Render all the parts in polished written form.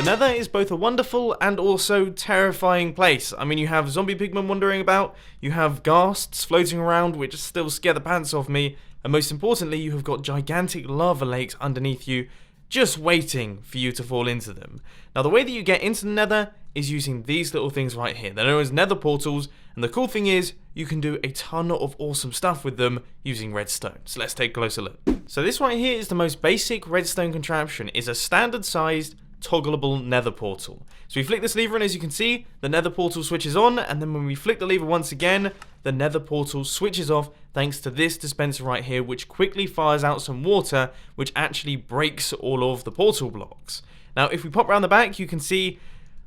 The Nether is both a wonderful and also terrifying place. I mean, you have zombie pigmen wandering about, you have ghasts floating around which still scare the pants off me, and most importantly, you have got gigantic lava lakes underneath you, just waiting for you to fall into them. Now, the way that you get into the Nether is using these little things right here. They're known as Nether portals, and the cool thing is, you can do a ton of awesome stuff with them using redstone. So let's take a closer look. So this right here is the most basic redstone contraption. It's a standard sized toggleable nether portal. So we flick this lever and as you can see, the nether portal switches on, and then when we flick the lever once again, the nether portal switches off thanks to this dispenser right here, which quickly fires out some water, which actually breaks all of the portal blocks. Now if we pop around the back, you can see,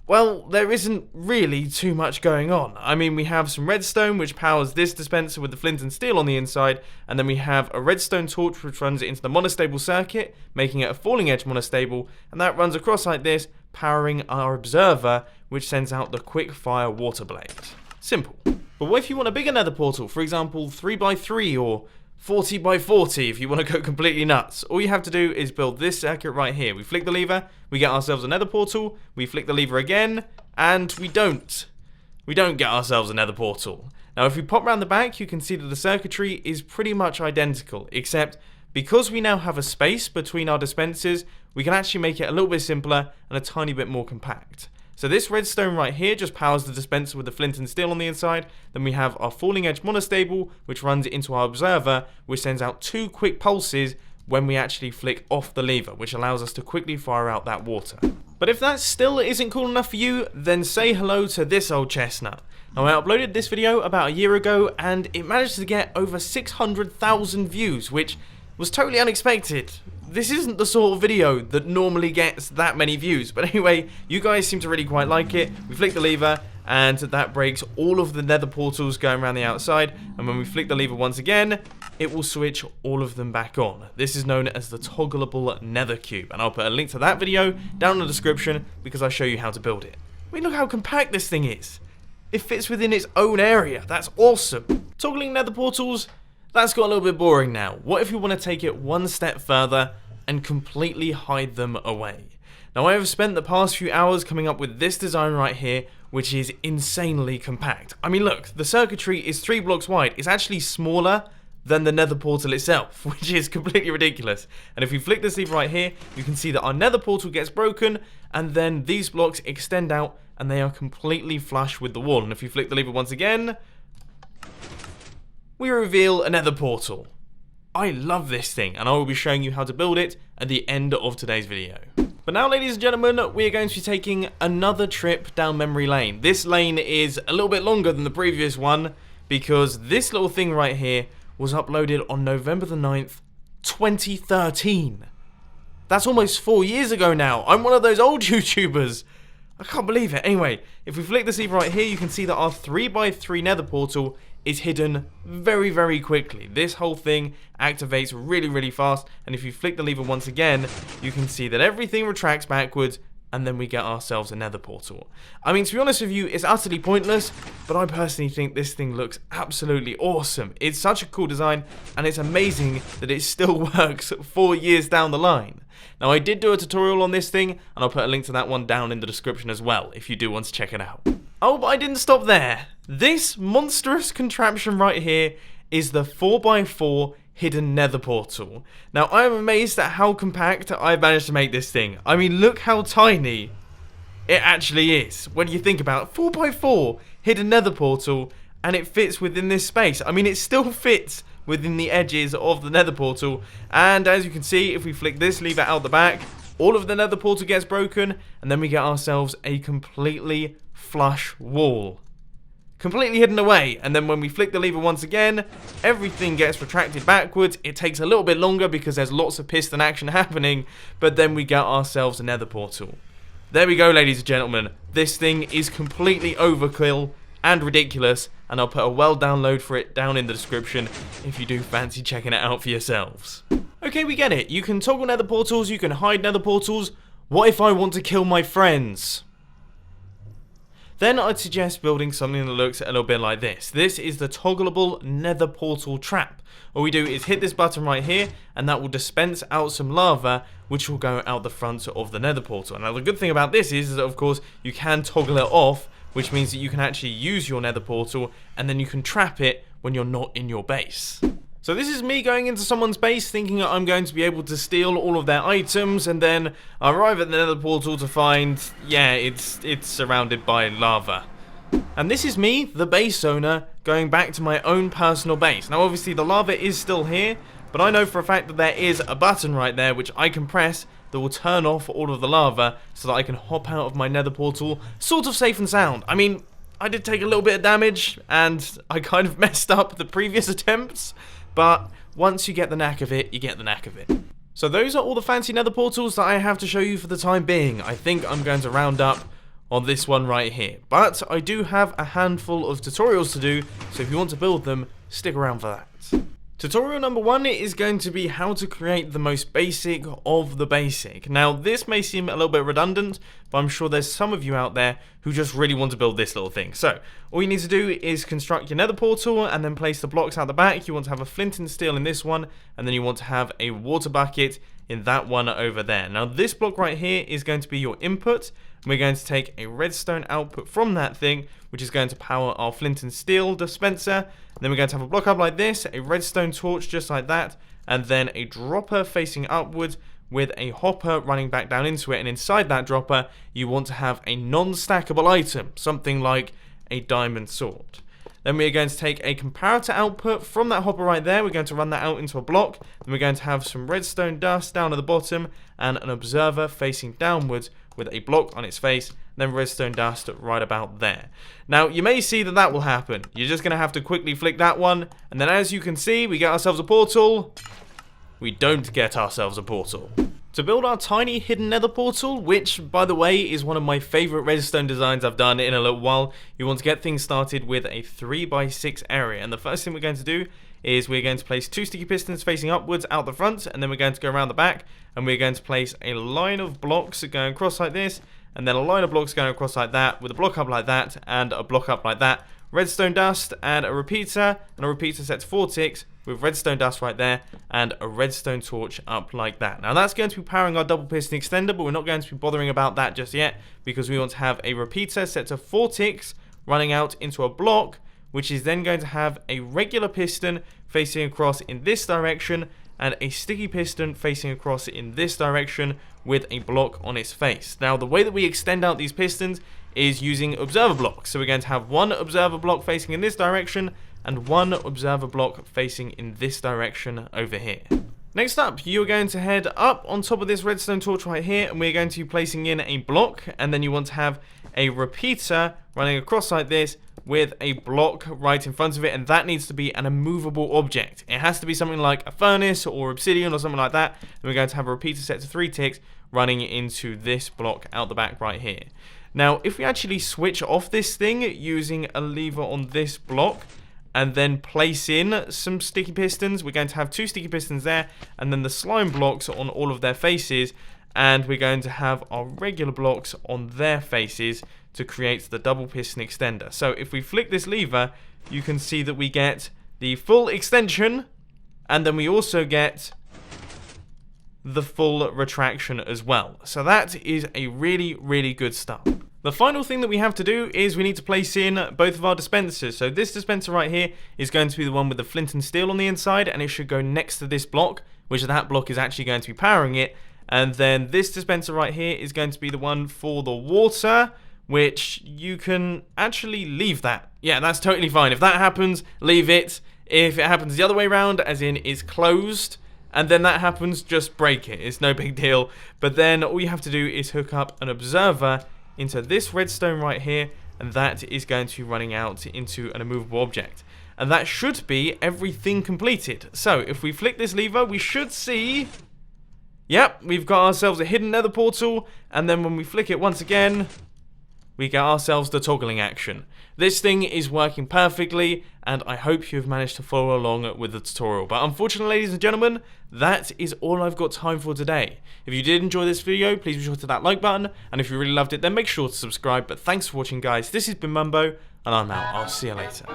well, there isn't really too much going on. I mean, we have some redstone, which powers this dispenser with the flint and steel on the inside, and then we have a redstone torch, which runs it into the monostable circuit, making it a falling edge monostable, and that runs across like this, powering our observer, which sends out the quick fire water blade. Simple. But what if you want a bigger nether portal, for example, 3x3 or 40x40 if you want to go completely nuts? All you have to do is build this circuit right here. We flick the lever, we get ourselves a nether portal, we flick the lever again, and we don't get ourselves a nether portal. Now if we pop around the back, you can see that the circuitry is pretty much identical, except because we now have a space between our dispensers, we can actually make it a little bit simpler and a tiny bit more compact. So this redstone right here just powers the dispenser with the flint and steel on the inside. Then we have our falling edge monostable, which runs into our observer, which sends out 2 quick pulses when we actually flick off the lever, which allows us to quickly fire out that water. But if that still isn't cool enough for you, then say hello to this old chestnut. Now I uploaded this video about a year ago, and it managed to get over 600,000 views, which was totally unexpected. This isn't the sort of video that normally gets that many views, but anyway, you guys seem to really quite like it. We flick the lever, and that breaks all of the nether portals going around the outside, and when we flick the lever once again, it will switch all of them back on. This is known as the toggleable nether cube, and I'll put a link to that video down in the description because I show you how to build it. I mean, look how compact this thing is. It fits within its own area. That's awesome. Toggling nether portals, that's got a little bit boring now. What if you want to take it one step further and completely hide them away? Now I have spent the past few hours coming up with this design right here, which is insanely compact. I mean look, the circuitry is 3 blocks wide. It's actually smaller than the nether portal itself, which is completely ridiculous. And if we flick this lever right here, you can see that our nether portal gets broken, and then these blocks extend out and they are completely flush with the wall. And if you flick the lever once again, we reveal a nether portal. I love this thing, and I will be showing you how to build it at the end of today's video. But now, ladies and gentlemen, we are going to be taking another trip down memory lane. This lane is a little bit longer than the previous one, because this little thing right here was uploaded on November the 9th, 2013. That's almost 4 years ago now. I'm one of those old YouTubers. I can't believe it. Anyway, if we flick this lever right here, you can see that our 3x3 nether portal is hidden very, very quickly. This whole thing activates really, really fast, and if you flick the lever once again, you can see that everything retracts backwards, and then we get ourselves a nether portal. I mean, to be honest with you, it's utterly pointless, but I personally think this thing looks absolutely awesome. It's such a cool design, and it's amazing that it still works 4 years down the line. Now, I did do a tutorial on this thing, and I'll put a link to that one down in the description as well, if you do want to check it out. Oh, but I didn't stop there. This monstrous contraption right here is the 4x4 hidden nether portal. Now, I am amazed at how compact I've managed to make this thing. I mean, look how tiny it actually is. When you think about it, 4x4 hidden nether portal, and it fits within this space. I mean, it still fits within the edges of the nether portal, and as you can see, if we flick this lever out the back, all of the nether portal gets broken, and then we get ourselves a completely flush wall. Completely hidden away, and then when we flick the lever once again, everything gets retracted backwards. It takes a little bit longer because there's lots of piston action happening, but then we get ourselves a nether portal. There we go, ladies and gentlemen. This thing is completely overkill and ridiculous, and I'll put a well download for it down in the description if you do fancy checking it out for yourselves. Okay, we get it. You can toggle nether portals, you can hide nether portals. What if I want to kill my friends? then I'd suggest building something that looks a little bit like this. This is the toggleable nether portal trap. All we do is hit this button right here, and that will dispense out some lava, which will go out the front of the nether portal. Now the good thing about this is that of course you can toggle it off, which means that you can actually use your nether portal, and then you can trap it when you're not in your base. So this is me going into someone's base thinking that I'm going to be able to steal all of their items, and then I arrive at the nether portal to find, yeah, it's surrounded by lava. And this is me, the base owner, going back to my own personal base. Now obviously the lava is still here, but I know for a fact that there is a button right there which I can press that will turn off all of the lava so that I can hop out of my nether portal sort of safe and sound. I mean, I did take a little bit of damage and I kind of messed up the previous attempts, but once you get the knack of it, you get the knack of it. So those are all the fancy nether portals that I have to show you for the time being. I think I'm going to round up on this one right here. But I do have a handful of tutorials to do, so if you want to build them, stick around for that. Tutorial number 1 is going to be how to create the most basic of the basic. Now this may seem a little bit redundant, but I'm sure there's some of you out there who just really want to build this little thing. So all you need to do is construct your nether portal and then place the blocks out the back. You want to have a flint and steel in this one, and then you want to have a water bucket in that one over there. Now this block right here is going to be your input. We're going to take a redstone output from that thing, which is going to power our flint and steel dispenser. Then we're going to have a block up like this, a redstone torch just like that, and then a dropper facing upwards with a hopper running back down into it. And inside that dropper, you want to have a non-stackable item, something like a diamond sword. Then we're going to take a comparator output from that hopper right there. We're going to run that out into a block. Then we're going to have some redstone dust down at the bottom and an observer facing downwards with a block on its face, then redstone dust right about there. Now you may see that that will happen. You're just going to have to quickly flick that one, and then as you can see, we get ourselves a portal. We don't get ourselves a portal. To build our tiny hidden nether portal, which by the way is one of my favourite redstone designs I've done in a little while, you want to get things started with a 3x6 area. And the first thing we're going to do is we're going to place 2 sticky pistons facing upwards out the front, and then we're going to go around the back, and we're going to place a line of blocks going across like this, and then a line of blocks going across like that, with a block up like that, and a block up like that. Redstone dust and a repeater set to 4 ticks with redstone dust right there, and a redstone torch up like that. Now that's going to be powering our double piston extender, but we're not going to be bothering about that just yet, because we want to have a repeater set to 4 ticks running out into a block, which is then going to have a regular piston facing across in this direction, and a sticky piston facing across in this direction with a block on its face. Now the way that we extend out these pistons is using observer blocks. So we're going to have one observer block facing in this direction and one observer block facing in this direction over here. Next up, you're going to head up on top of this redstone torch right here, and we're going to be placing in a block, and then you want to have a repeater running across like this with a block right in front of it, and that needs to be an immovable object. It has to be something like a furnace or obsidian or something like that. And we're going to have a repeater set to 3 ticks running into this block out the back right here. Now, if we actually switch off this thing using a lever on this block, and then place in some sticky pistons, we're going to have 2 sticky pistons there, and then the slime blocks on all of their faces, and we're going to have our regular blocks on their faces to create the double piston extender. So if we flick this lever, you can see that we get the full extension, and then we also get the full retraction as well. So that is a really, really good start. The final thing that we have to do is we need to place in both of our dispensers. So this dispenser right here is going to be the one with the flint and steel on the inside, and it should go next to this block, which that block is actually going to be powering it. And then this dispenser right here is going to be the one for the water, which you can actually leave that. Yeah, that's totally fine. If that happens, leave it. If it happens the other way around, as in it's closed, and then that happens, just break it. It's no big deal. But then all you have to do is hook up an observer into this redstone right here, and that is going to be running out into an immovable object. And that should be everything completed. So if we flick this lever, we should see, yep, we've got ourselves a hidden nether portal, and then when we flick it once again, we get ourselves the toggling action. This thing is working perfectly, and I hope you've managed to follow along with the tutorial. But unfortunately, ladies and gentlemen, that is all I've got time for today. If you did enjoy this video, please be sure to hit that like button, and if you really loved it, then make sure to subscribe. But thanks for watching, guys. This has been Mumbo, and I'm out. I'll see you later.